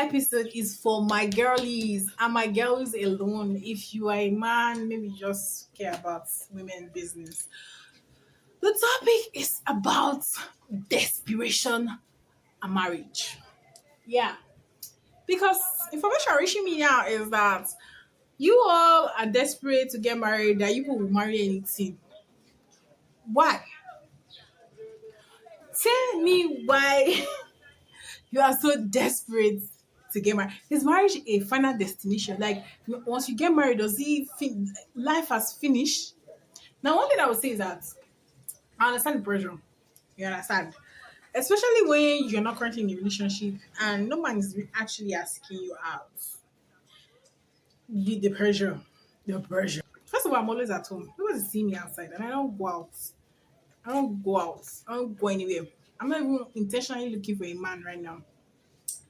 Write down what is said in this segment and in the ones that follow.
episode is for my girlies and my girls alone. If you are a man, maybe just care about women business. The topic is about desperation and marriage. Yeah, because information reaching me now is that you all are desperate to get married, that you will marry anything. Why? Tell me why you are so desperate to get married. Is marriage a final destination? Like once you get married, does life has finished? Now, one thing I would say is that I understand the pressure. You understand? Especially when you're not currently in a relationship and no man is actually asking you out. The pressure. The pressure. First of all, I'm always at home. People see me outside and I don't go out. I don't go out. I don't go anywhere. I'm not even intentionally looking for a man right now.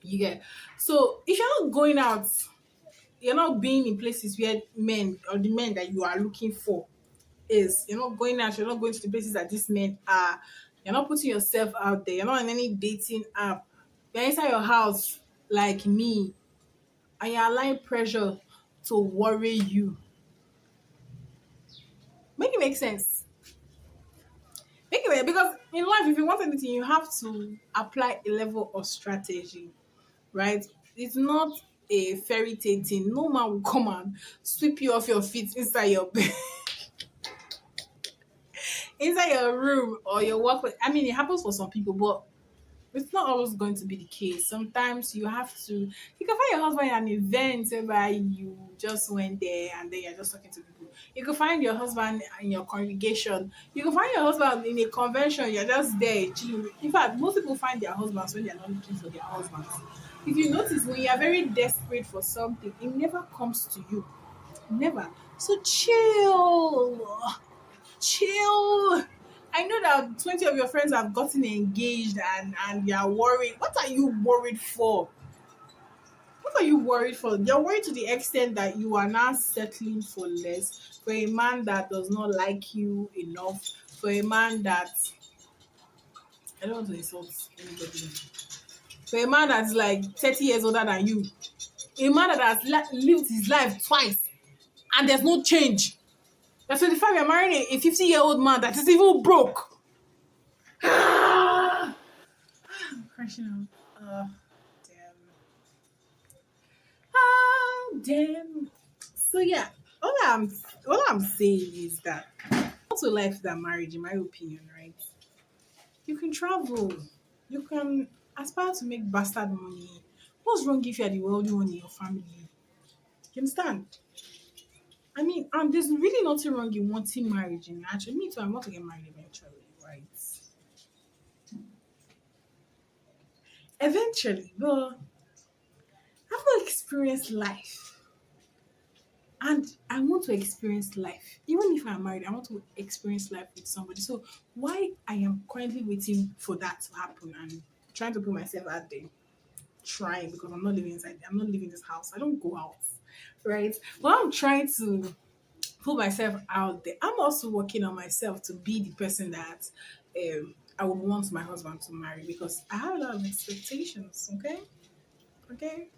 You get. So if you're not going out, you're not being in places where men or the men that you are looking for is. You're not going out. You're not going to the places that these men are. You're not putting yourself out there. You're not on any dating app. You're inside your house like me, and you're allowing pressure to worry you. Make it make sense. Make it because in life, if you want anything, you have to apply a level of strategy, right? It's not a fairy tale thing. No man will come and sweep you off your feet inside your bed, inside your room or your workplace. I mean, it happens for some people, but it's not always going to be the case. Sometimes you have to. You can find your husband in an event whereby you just went there and then you're just talking to people. You can find your husband in your congregation. You can find your husband in a convention. You're just there chilling. In fact, most people find their husbands when they're not looking for their husbands. If you notice, when you're very desperate for something, it never comes to you. Never. So chill. I know that 20 of your friends have gotten engaged and you are worried. What are you worried for? What are you worried for? You're worried to the extent that you are now settling for less, for a man that does not like you enough, for a man that I don't want to insult anybody, for a man that's like 30 years older than you, a man that has lived his life twice and there's no change. At 25, you're marrying a 50-year-old man that is even broke. I'm crashing out. Damn. Damn. So yeah, all I'm saying is that also life than marriage, in my opinion, right? You can travel, you can aspire to make bastard money. What's wrong if you're the wealthy one in your family? You understand? I mean, there's really nothing wrong in wanting marriage. And actually, me too, I want to get married eventually, right? Eventually, but I've not experienced life. And I want to experience life. Even if I'm married, I want to experience life with somebody. So why I am currently waiting for that to happen and trying to put myself out there, trying because I'm not living inside. I'm not living this house. I don't go out, right? But I'm trying to put myself out there. I'm also working on myself to be the person that I would want my husband to marry because I have a lot of expectations. Okay,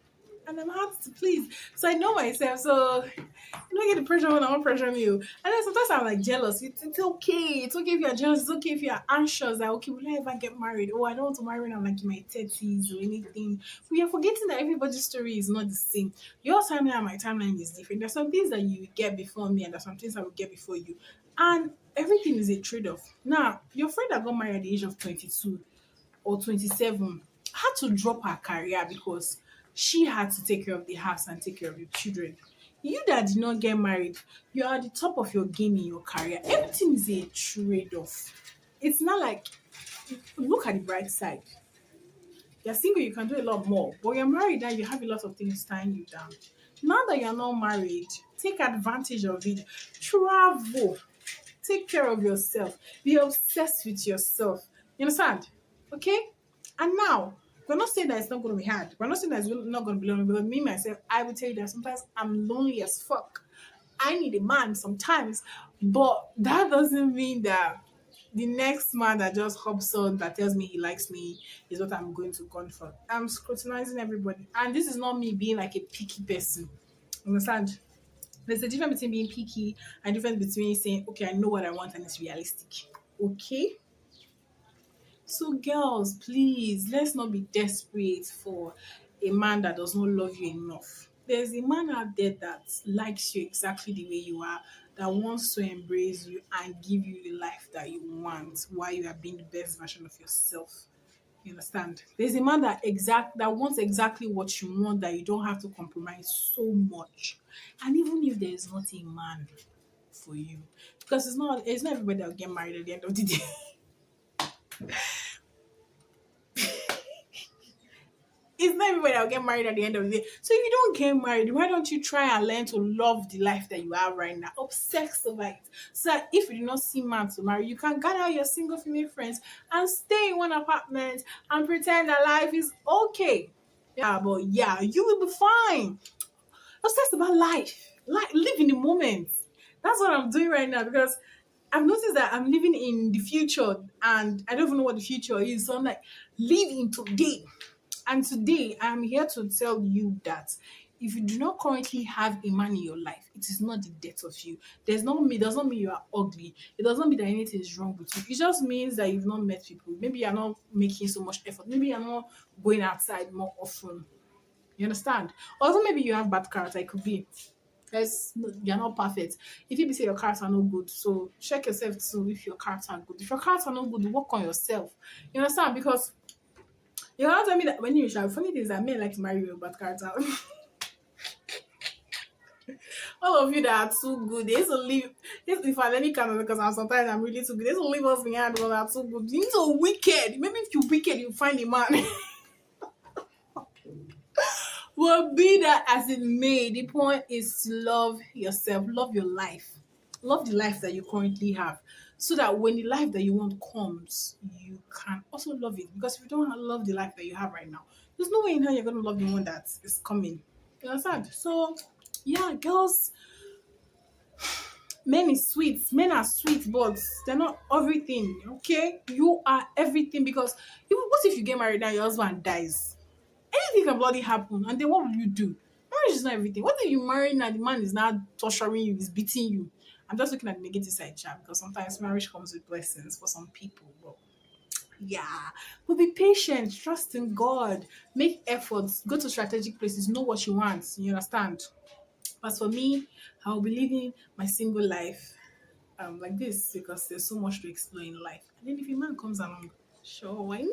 and I'm hard to please. So I know myself. So you don't get the pressure when I want pressure on you. And then sometimes I'm like jealous. It's okay. It's okay if you're jealous. It's okay if you're anxious. Like, okay, will I ever get married? Oh, I don't want to marry when I'm like in my 30s or anything. We are forgetting that everybody's story is not the same. Your timeline and my timeline is different. There's some things that you get before me and there's some things I will get before you. And everything is a trade-off. Now, your friend that got married at the age of 22 or 27 had to drop her career because she had to take care of the house and take care of the children. You that did not get married, you are at the top of your game in your career. Everything is a trade-off. It's not like look at the bright side. You're single, you can do a lot more. But you're married now, you have a lot of things tying you down. Now that you're not married, take advantage of it. Travel. Take care of yourself. Be obsessed with yourself. You understand? Okay? And now, we're not saying that it's not going to be hard. We're not saying that it's not going to be lonely. Because me, myself, I will tell you that sometimes I'm lonely as fuck. I need a man sometimes. But that doesn't mean that the next man that just hops on that tells me he likes me is what I'm going to gun for. I'm scrutinizing everybody. And this is not me being like a picky person. Understand? There's a difference between being picky and difference between saying, okay, I know what I want and it's realistic. Okay? So, girls, please, let's not be desperate for a man that does not love you enough. There's a man out there that likes you exactly the way you are, that wants to embrace you and give you the life that you want while you are being the best version of yourself. You understand? There's a man that wants exactly what you want, that you don't have to compromise so much. And even if there is not a man for you, because it's not everybody that will get married at the end of the day. It's not everybody that will get married at the end of the day. So if you don't get married, why don't you try and learn to love the life that you have right now? Obsess over it. So that if you do not see man to marry, you can gather your single female friends and stay in one apartment and pretend that life is okay. Yeah, but yeah, you will be fine. Obsess about life. Like live in the moment. That's what I'm doing right now because I've noticed that I'm living in the future and I don't even know what the future is. So I'm like, live in today. And today, I'm here to tell you that if you do not currently have a man in your life, it is not the death of you. Does not mean you are ugly. It does not mean that anything is wrong with you. It just means that you've not met people. Maybe you're not making so much effort. Maybe you're not going outside more often. You understand? Also, maybe you have bad character. It could be. You're not perfect. If you be say your character are not good, so check yourself too if your character are good. If your character are not good, work on yourself. You understand? Because you can't tell me that when you shall. Funny thing is that men like to marry with bad character. All of you that are too good, they used to leave. If I let me come because sometimes I'm really too good, they used to leave us behind because I'm too good. You're so wicked. Maybe if you're wicked, you find a man. Well, be that as it may, the point is to love yourself, love your life, love the life that you currently have, so that when the life that you want comes, you can also love it. Because if you don't love the life that you have right now, there's no way in how you're going to love the one that is coming. You understand? So, yeah, girls, men are sweet, but they're not everything. Okay, you are everything because what if you get married and your husband dies? Anything can bloody happen, and then what will you do? Marriage is not everything. What if you marry and the man is now torturing you, is beating you? I'm just looking at the negative side, chat, because sometimes marriage comes with blessings for some people. But yeah, but be patient, trust in God, make efforts, go to strategic places, know what you want. You understand? As for me, I'll be living my single life like this because there's so much to explore in life. And then if a man comes along, sure, why not?